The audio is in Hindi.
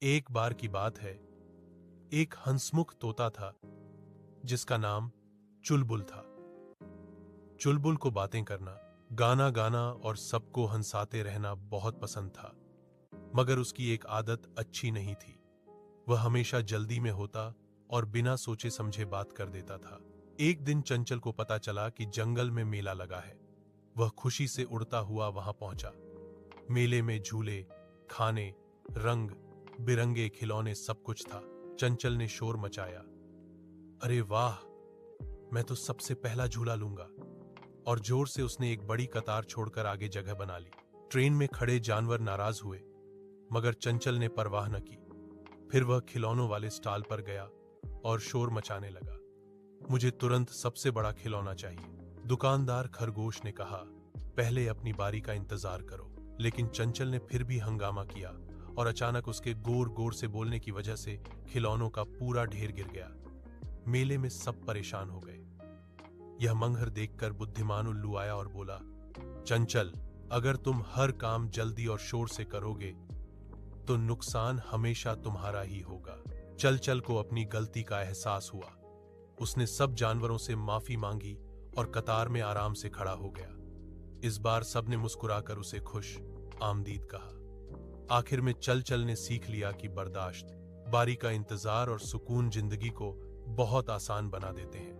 एक बार की बात है, एक हंसमुख तोता था जिसका नाम चुलबुल था। चुलबुल को बातें करना, गाना गाना और सबको हंसाते रहना बहुत पसंद था। मगर उसकी एक आदत अच्छी नहीं थी। वह हमेशा जल्दी में होता और बिना सोचे समझे बात कर देता था। एक दिन चंचल को पता चला कि जंगल में मेला लगा है। वह खुशी से उड़ता हुआ वहां पहुंचा। मेले में झूले, खाने, रंग बिरंगे खिलौने सब कुछ था। चंचल ने शोर मचाया, अरे वाह, मैं तो सबसे पहला झूला लूंगा। और जोर से उसने एक बड़ी कतार छोड़कर आगे जगह बना ली। ट्रेन में खड़े जानवर नाराज हुए, मगर चंचल ने परवाह न की। फिर वह खिलौनों वाले स्टॉल पर गया और शोर मचाने लगा, मुझे तुरंत सबसे बड़ा खिलौना चाहिए। दुकानदार खरगोश ने कहा, पहले अपनी बारी का इंतजार करो। लेकिन चंचल ने फिर भी हंगामा किया और अचानक उसके गोर गोर से बोलने की वजह से खिलौनों का पूरा ढेर गिर गया। मेले में सब परेशान हो गए। यह मंगहर देखकर बुद्धिमान उल्लू आया और बोला, चंचल, अगर तुम हर काम जल्दी और शोर से करोगे तो नुकसान हमेशा तुम्हारा ही होगा। चल को अपनी गलती का एहसास हुआ। उसने सब जानवरों से माफी मांगी और कतार में आराम से खड़ा हो गया। इस बार सबने मुस्कुराकर उसे खुश आमदीद कहा। आखिर में चल ने सीख लिया कि बर्दाश्त, बारी का इंतजार और सुकून जिंदगी को बहुत आसान बना देते हैं।